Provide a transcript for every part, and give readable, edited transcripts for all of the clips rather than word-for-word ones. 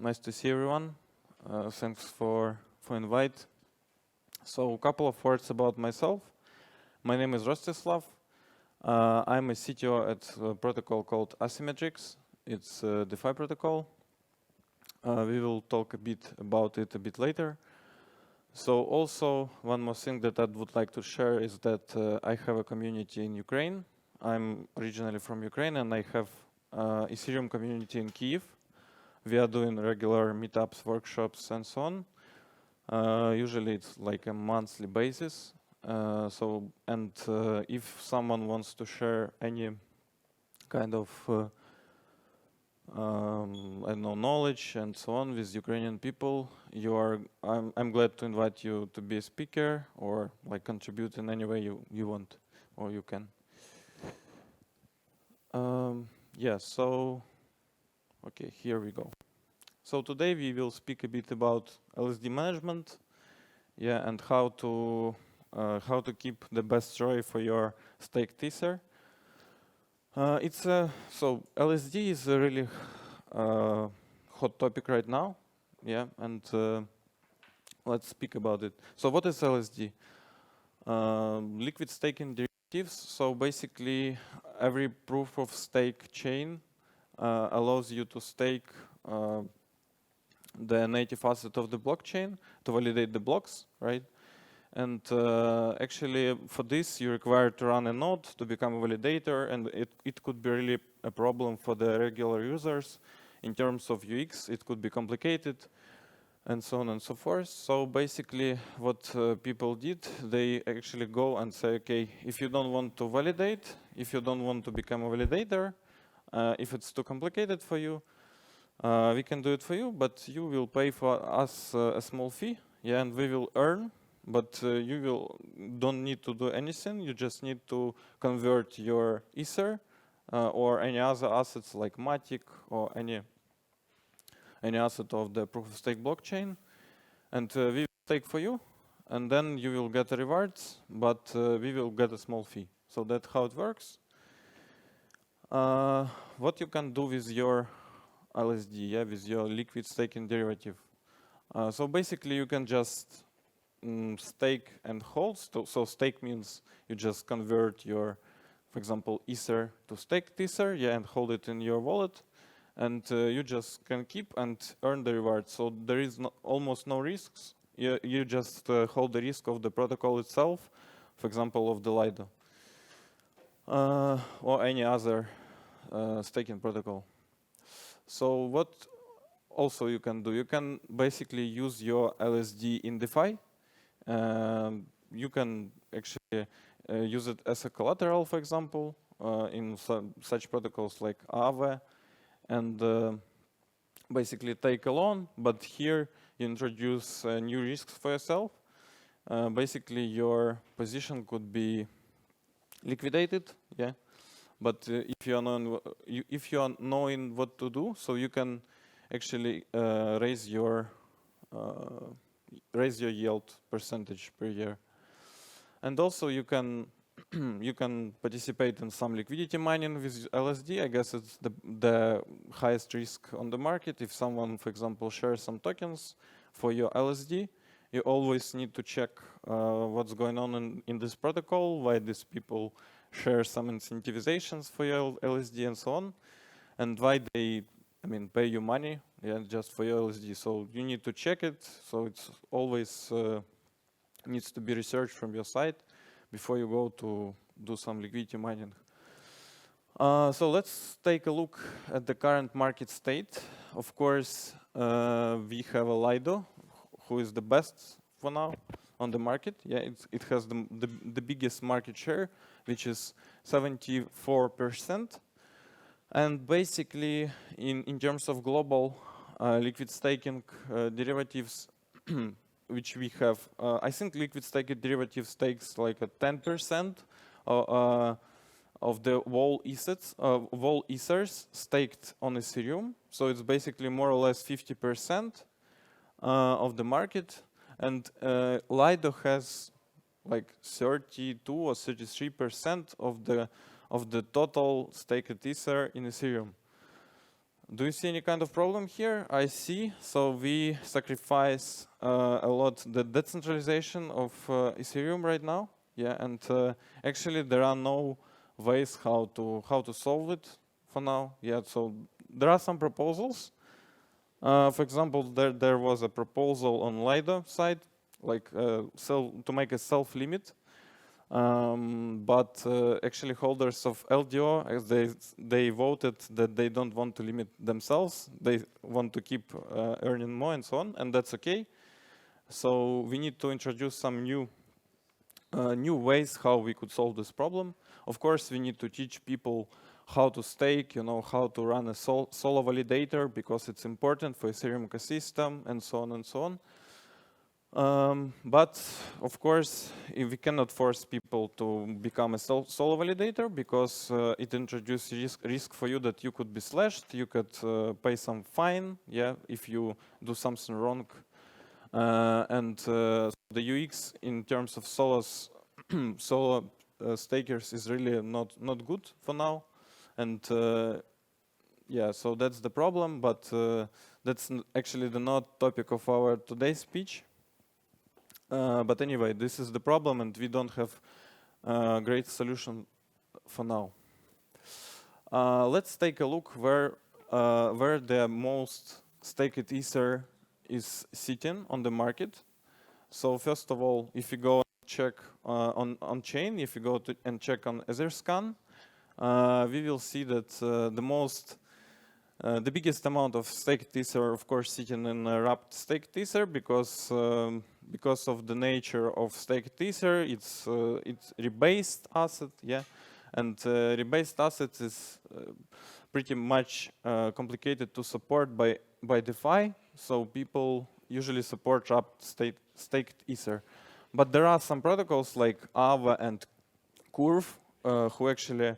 Nice to see everyone. Thanks for invite. So a couple of words about myself. My name is Rostyslav. I'm a CTO at a protocol called Asymmetrics. It's a DeFi protocol. We will talk a bit about it a bit later. So also one more thing that I would like to share is that I have a community in Ukraine. I'm originally from Ukraine and I have Ethereum community in Kyiv. We are doing regular meetups, workshops, and so on. Usually it's like a monthly basis. If someone wants to share any kind of I don't know, knowledge and so on with Ukrainian people, I'm glad to invite you to be a speaker or like contribute in any way you want or you can. Okay, here we go. So today we will speak a bit about LSD management, and how to keep the best ROI for your staked Ether. So LSD is a really hot topic right now, and let's speak about it. So what is LSD? Liquid staking derivatives. So basically, every proof of stake chain allows you to stake the native asset of the blockchain to validate the blocks, right? And actually, for this, you require to run a node to become a validator, and it could be really a problem for the regular users. In terms of UX, it could be complicated, and so on and so forth. So basically, what people did, they actually go and say, okay, if you don't want to validate, if you don't want to become a validator, if it's too complicated for you, we can do it for you, but you will pay for us a small fee, and we will earn. But you don't need to do anything. You just need to convert your Ether or any other assets like Matic or any asset of the proof of stake blockchain, and we will stake for you, and then you will get rewards, but we will get a small fee. So that's how it works. What you can do with your LSD, with your liquid staking derivative. So basically, you can just stake and hold. So stake means you just convert your, for example, Ether to staked Ether, and hold it in your wallet, and you just can keep and earn the reward. So there is almost no risks. You just hold the risk of the protocol itself, for example, of the Lido or any other staking protocol. So what also you can do? You can basically use your LSD in DeFi. You can actually use it as a collateral, for example, in such protocols like Aave, and basically take a loan. But here you introduce new risks for yourself. Basically, your position could be liquidated, But if you are knowing what to do, so you can actually raise your yield percentage per year, and also you can participate in some liquidity mining with LSD. I guess it's the highest risk on the market. If someone, for example, shares some tokens for your LSD, you always need to check what's going on in this protocol, why these people share some incentivizations for your LSD and so on, and why they, pay you money, just for your LSD. So you need to check it. So it's always needs to be researched from your side before you go to do some liquidity mining. So let's take a look at the current market state. Of course, we have a Lido, who is the best for now on the market. It has the biggest market share, which is 74%. And basically, in terms of global liquid staking derivatives, which we have, I think liquid staking derivatives takes like a 10% of the whole Ethers staked on Ethereum. So it's basically more or less 50% of the market. And Lido has like 32 or 33% of the total staked Ether in Ethereum. Do you see any kind of problem here? I see. So we sacrifice a lot the decentralization of Ethereum right now. Yeah, and actually there are no ways how to solve it for now. Yeah, so there are some proposals. For example, there was a proposal on Lido side, like to make a self-limit. But actually holders of LDO, as they voted that they don't want to limit themselves. They want to keep earning more and so on, and that's okay. So we need to introduce some new ways how we could solve this problem. Of course, we need to teach people how to stake, how to run a solo validator, because it's important for Ethereum ecosystem, and so on and so on. But of course, if we cannot force people to become a solo validator, because it introduces risk for you that you could be slashed, you could pay some fine, yeah, if you do something wrong. And the UX in terms of solo stakers is really not good for now. And yeah, so that's the problem, but that's actually the not topic of our today's speech. But anyway, this is the problem, and we don't have a great solution for now. Let's take a look where the most staked Ether is sitting on the market. So first of all, if you go and check on chain, if you go and check on Etherscan, we will see that the biggest amount of staked Ether, of course, sitting in wrapped staked Ether, because of the nature of staked Ether, it's rebased asset, yeah, and rebased assets is pretty much complicated to support by DeFi, so people usually support wrapped staked Ether. But there are some protocols like Aave and Curve who actually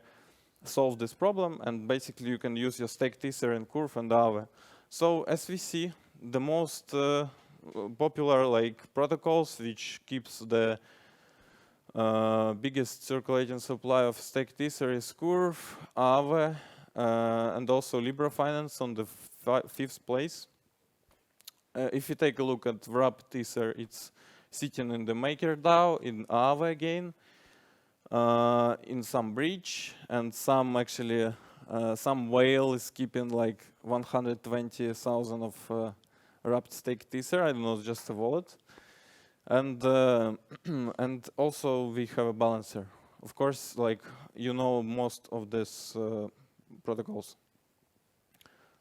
solve this problem, and basically you can use your staked Ether in Curve and Aave. So as we see, the most popular protocols which keeps the biggest circulating supply of staked Ether is Curve, Aave, and also Libra Finance on the 5th place. If you take a look at wrapped Ether, it's sitting in the MakerDAO, in Aave again, in some bridge, and some whale is keeping like 120,000 of wrapped staked Ether. I don't know, just a wallet. And and also we have a balancer. Of course, most of these protocols.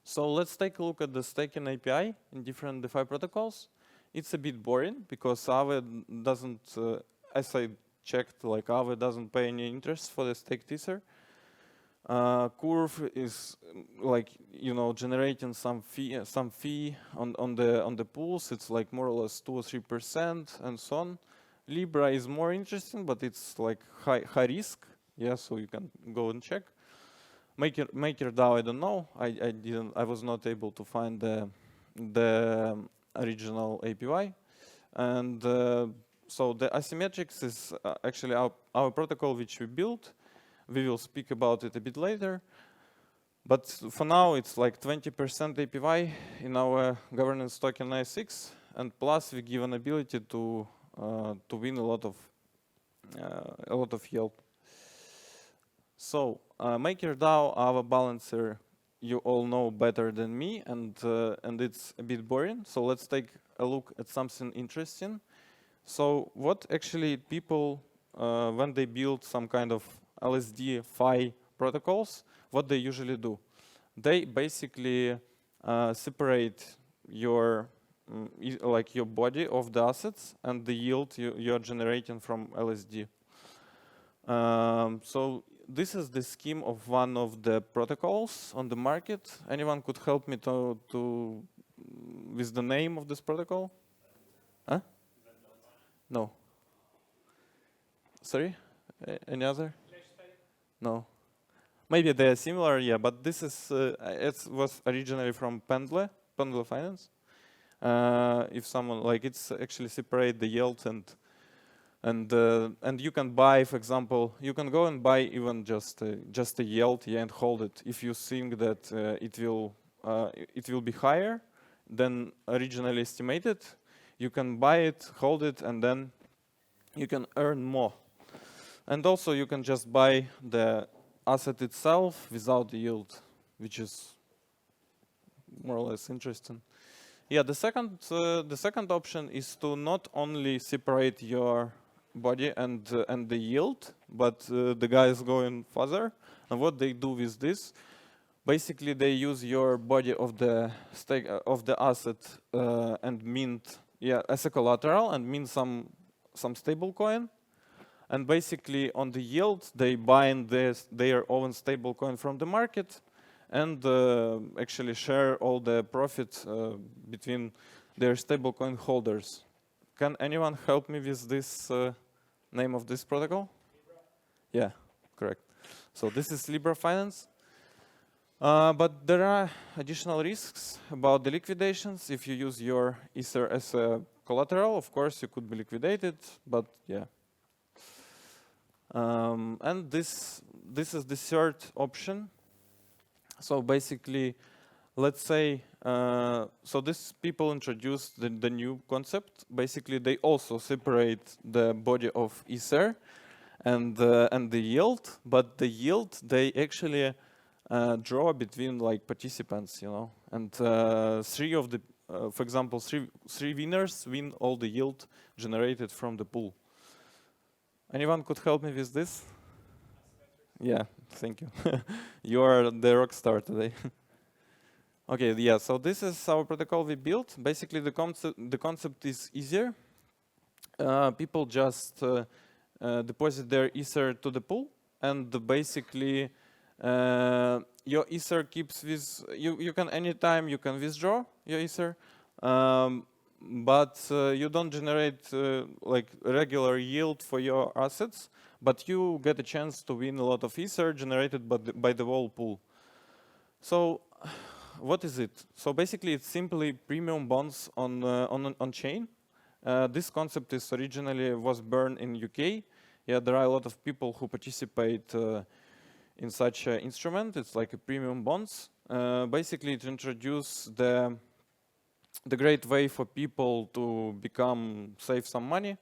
So let's take a look at the staking API in different DeFi protocols. It's a bit boring because Aave doesn't, as I checked, Aave doesn't pay any interest for the staked Ether. Curve is generating some fee on the pools. It's like more or less 2 or 3% and so on. Libra is more interesting, but it's like high risk. Yeah, so you can go and check. MakerDAO, I don't know. I was not able to find the original API, and so the asymmetrics is actually our protocol which we built. We will speak about it a bit later, but for now it's like 20% API in our governance token ISX, and plus we give an ability to win a lot of yield. So MakerDAO, our balancer, you all know better than me, and it's a bit boring. So let's take a look at something interesting. So what actually people, when they build some kind of LSD Fi protocols, what they usually do? They basically separate your your body of the assets and the yield you're generating from LSD. So this is the scheme of one of the protocols on the market. Anyone could help me with the name of this protocol? Huh? No. Sorry? Any other? No. Maybe they are similar, yeah, but this is it was originally from Pendle Finance. If someone it's actually separate the yield and you can buy, for example, you can go and buy even just a yield, yeah, and hold it if you think that it will it will be higher than originally estimated. You can buy it, hold it, and then you can earn more. And also you can just buy the asset itself without the yield, which is more or less interesting. Yeah, the second option is to not only separate your body and the yield, but the guys going further. And what they do with this, basically they use your body of the stake of the asset and mint, yeah, as a collateral and mint some stable coin. And basically on the yield they bind their own stable coin from the market and actually share all the profit between their stablecoin holders. Can anyone help me with this name of this protocol? Yeah, correct. So this is Libra Finance. But there are additional risks about the liquidations. If you use your Ether as a collateral, of course, you could be liquidated, but yeah. And this is the third option. So basically, let's say, so these people introduced the new concept. Basically, they also separate the body of Ether and the yield, but the yield they actually draw between like participants, you know. And three of the, for example, three winners win all the yield generated from the pool. Anyone could help me with this? Yeah, thank you. You are the rock star today. Okay, yeah, so this is our protocol we built. Basically, the concept is easier. People just deposit their Ether to the pool, and basically your Ether keeps with you. You can anytime you can withdraw your Ether, but you don't generate like regular yield for your assets. But you get a chance to win a lot of Ether generated by the whole pool. So what is it? So basically it's simply premium bonds on chain. This concept is originally was born in UK. Yeah, there are a lot of people who participate in such an instrument. It's like a premium bonds. Basically it introduces the great way for people to save some money.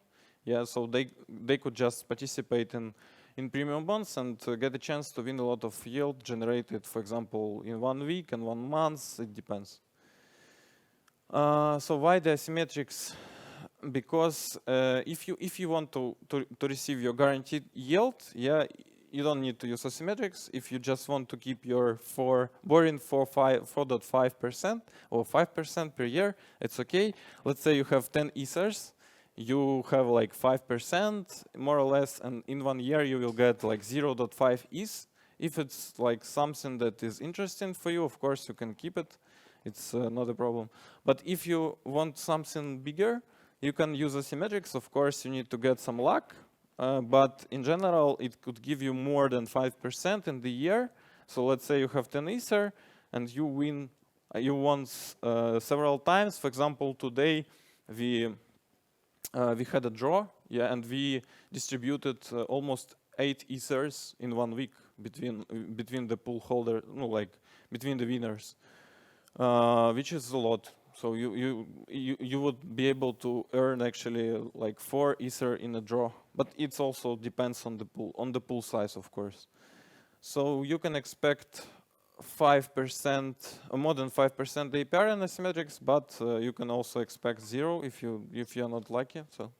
Yeah, so they could just participate in premium bonds and get a chance to win a lot of yield generated, for example, in 1 week and 1 month. It depends. So why the asymmetrics? Because if you want to receive your guaranteed yield, yeah, you don't need to use asymmetrics. If you just want to keep your borrowing for 4.5% or 5% per year, it's okay. Let's say you have 10 Ethers. You have like 5% more or less, and in 1 year you will get like 0.5 ETH. If it's like something that is interesting for you, of course you can keep it. It's not a problem. But if you want something bigger, you can use asymmetrics. Of course, you need to get some luck. But in general, it could give you more than 5% in the year. So let's say you have 10 Ether and you win. You won several times. For example, today we had a draw, yeah, and we distributed almost 8 Ethers in 1 week between the pool holder, no, like between the winners, which is a lot. So you would be able to earn actually like 4 Ether in a draw, but it also depends on the pool size, of course. So you can expect 5% or more than 5% APR in asymmetrics, but you can also expect 0 if you're not lucky. So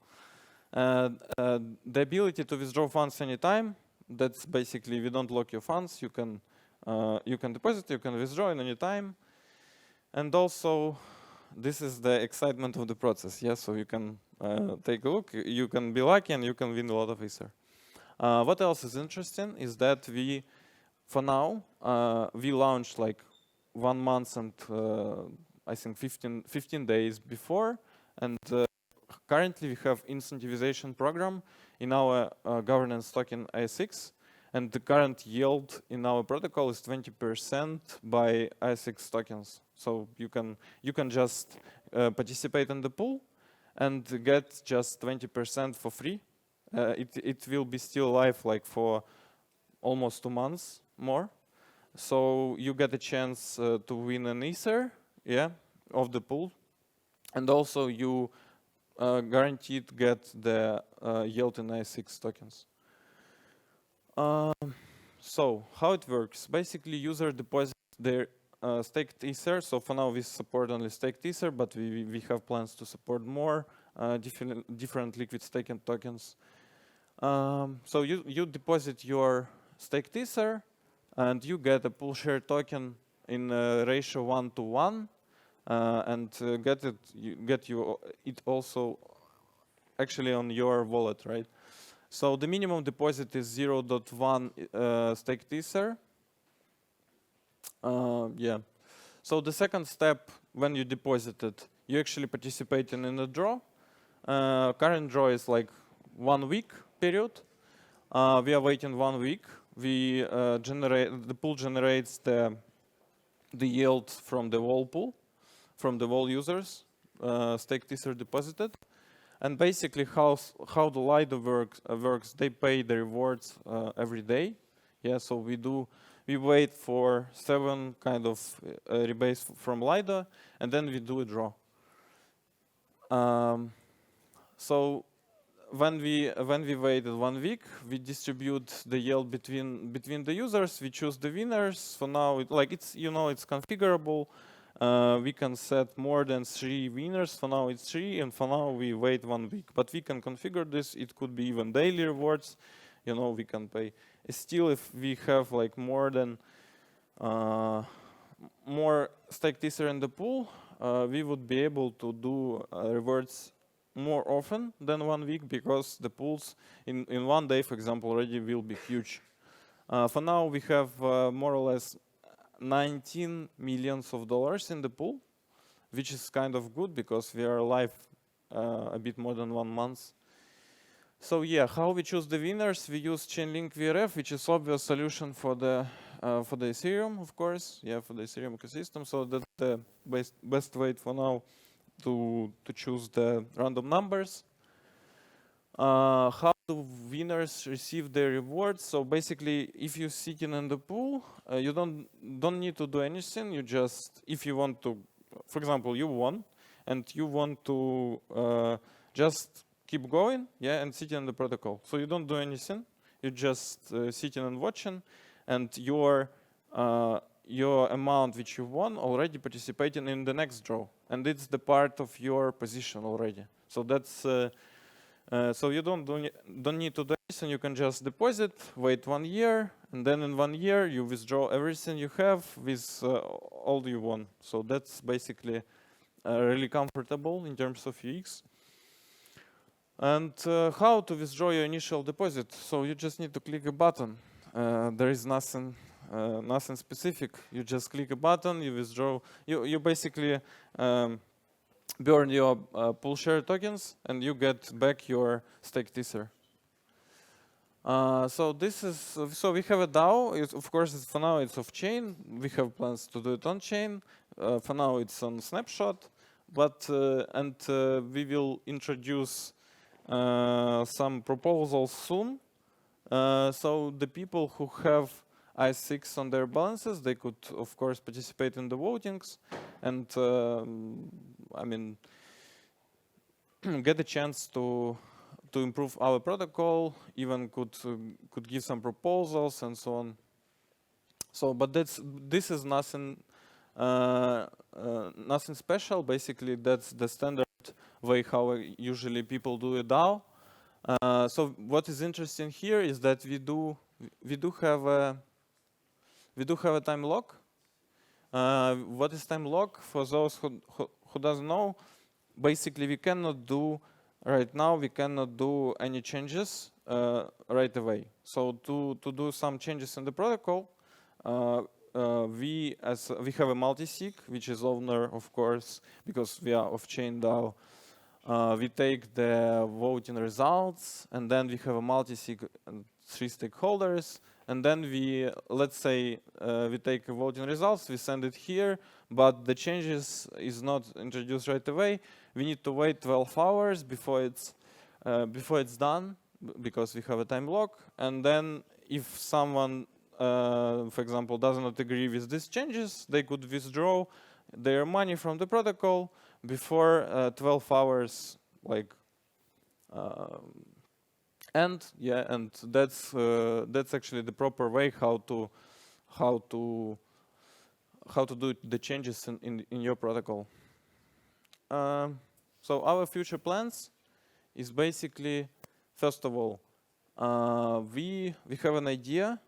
the ability to withdraw funds anytime, that's basically we don't lock your funds. You can deposit, you can withdraw in any time, and also this is the excitement of the process. Yeah, so you can take a look. You can be lucky and you can win a lot of Ether. What else is interesting is that for now, we launched like 1 month and I think 15 days before, and currently we have incentivization program in our governance token ASX, and the current yield in our protocol is 20% by ASX tokens. So you can just participate in the pool and get just 20% for free. It will be still live like for almost 2 months more. So you get a chance to win an Ether, yeah, of the pool, and also you guaranteed get the yield in ASIC tokens. So how it works? Basically, user deposits their staked Ether. So for now, we support only staked Ether, but we have plans to support more different liquid staking tokens. So you deposit your staked Ether, and you get a pool share token in a ratio 1:1, and get it also actually on your wallet, right? So the minimum deposit is 0.1 staked Ether. Yeah. So the second step, when you deposit it, you actually participate in a draw. Current draw is like 1 week period. We are waiting 1 week. We the pool generates the yield from the whole pool, from the whole users staked Ether deposited. And basically, how the Lido works, they pay the rewards every day. Yeah, so we wait for 7 kind of rebates from Lido, and then we do a draw. So when we waited 1 week, we distribute the yield between the users. We choose the winners. For now, it's configurable. We can set more than 3 winners. For now, it's 3, and for now we wait 1 week. But we can configure this. It could be even daily rewards. We can pay. Still, if we have like more staked Ether in the pool, we would be able to do rewards more often than 1 week, because the pools in 1 day, for example, already will be huge. For now, we have more or less $19 million in the pool, which is kind of good because we are live a bit more than 1 month. So yeah, how we choose the winners? We use Chainlink VRF, which is obvious solution for the Ethereum, of course. Yeah, for the Ethereum ecosystem. So that's the best way for now to choose the random numbers. How do winners receive their rewards? So basically, if you're sitting in the pool, you don't need to do anything. You just, if you want to, for example, you won, and you want to just keep going, yeah, and sitting in the protocol. So you don't do anything. You're just sitting and watching, and your amount which you won already participating in the next draw, and it's the part of your position already. So that's so you don't need to do anything. You can just deposit, wait 1 year, and then in 1 year you withdraw everything you have with all you won. So that's basically really comfortable in terms of UX. And how to withdraw your initial deposit? So you just need to click a button. There is nothing specific. You just click a button, you withdraw. You basically burn your pool share tokens, and you get back your staked Ether. So we have a DAO. Of course, for now it's off chain. We have plans to do it on chain. For now it's on Snapshot, but we will introduce some proposals soon. So the people who have I6 on their balances, they could, of course, participate in the votings, and get a chance to improve our protocol. Even could give some proposals and so on. So, but this is nothing special. Basically, that's the standard way how usually people do a DAO. So what is interesting here is that we do have a time lock. What is time lock? For those who doesn't know, basically we cannot do right now. We cannot do any changes right away. So to do some changes in the protocol, we have a multi-sig, which is owner, of course, because we are off-chain DAO. We take the voting results, and then we have a multi-sig and 3 stakeholders, and then let's say we take voting results, we send it here, but the changes is not introduced right away. We need to wait 12 hours before it's done, because we have a time block. And then if someone for example, does not agree with these changes, they could withdraw their money from the protocol before 12 hours, like, and that's actually the proper way how to do the changes in your protocol. So our future plans is basically, first of all, we have an idea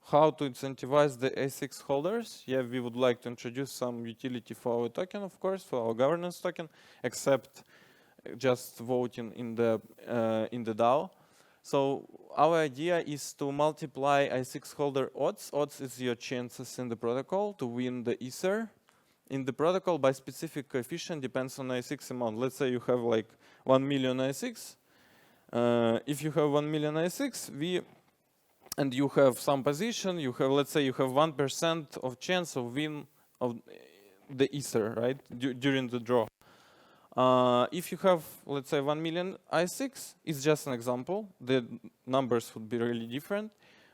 how to incentivize the A6 holders. Yeah, we would like to introduce some utility for our token, of course, for our governance token, except just voting in the DAO. So our idea is to multiply A6 holder odds. Odds is your chances in the protocol to win the Ether. In the protocol, by specific coefficient, depends on A6 amount. Let's say you have like 1 million A6. If you have 1 million A6, and you have some position, you have, let's say you have 1% of chance of win of the Ether, right, during the draw. If you have, let's say, 1 million I6, it's just an example. The numbers would be really different.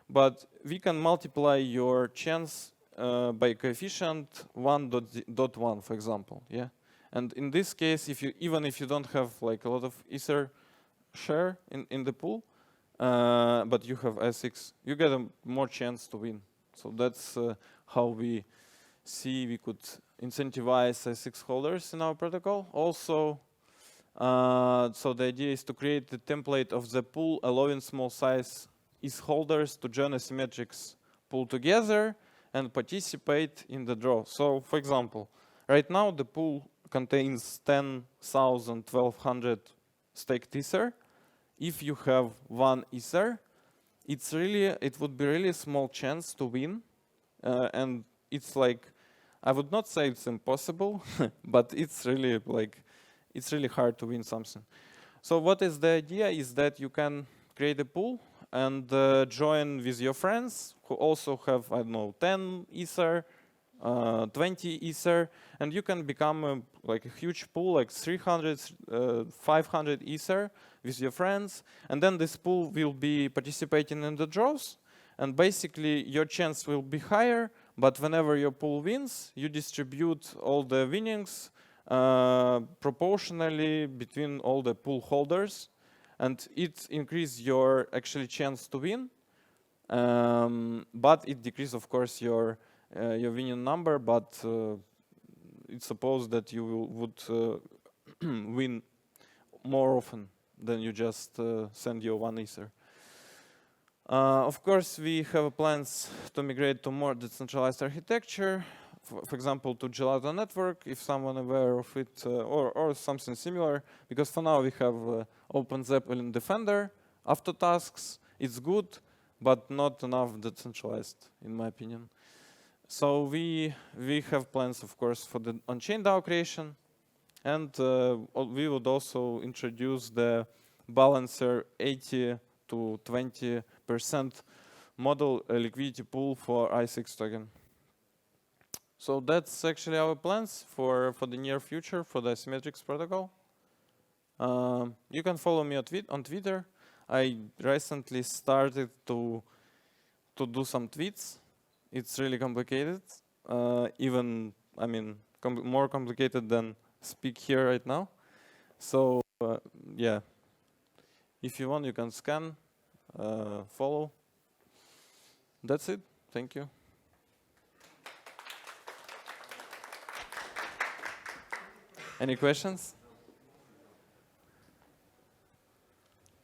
But we can multiply your chance by coefficient 1.1, for example. Yeah. And in this case, even if you don't have like a lot of Ether share in the pool, but you have I6, you get a more chance to win. So that's how we see we could incentivize I6 holders in our protocol. Also, so the idea is to create the template of the pool allowing small size ETH holders to join a symmetrics pool together and participate in the draw. So, for example, right now the pool contains 10,000, 1,200 staked Ether. If you have 1 Ether, it would be really a small chance to win, and it's like, I would not say it's impossible, but it's really hard to win something. So what is the idea is that you can create a pool and join with your friends who also have, I don't know, 10 Ether, 20 Ether, and you can become like a huge pool, like 300, 500 Ether with your friends, and then this pool will be participating in the draws, and basically your chance will be higher, but whenever your pool wins, you distribute all the winnings proportionally between all the pool holders, and it increases your actually chance to win, but it decreases, of course, your winning number, but it's supposed that you would win more often than you just send your 1 Ether. Of course, we have plans to migrate to more decentralized architecture, for example, to Gelato network, if someone aware of it, or something similar, because for now we have Open Zeppelin Defender, Autotasks. It's good, but not enough decentralized, in my opinion. So we have plans, of course, for the on-chain DAO creation, and we would also introduce the balancer 80 to 20% model liquidity pool for I6 token. So that's actually our plans for the near future for the Symmetrics protocol. You can follow me on Twitter. I recently started to do some tweets. It's really complicated, even, I mean, more complicated than speak here right now. So yeah, if you want, you can scan, follow. That's it. Thank you. Any questions?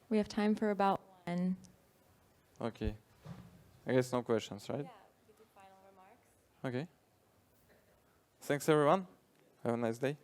We have time for about one. Okay. I guess no questions, right? Yeah, we do final remarks. Okay. Thanks, everyone. Have a nice day.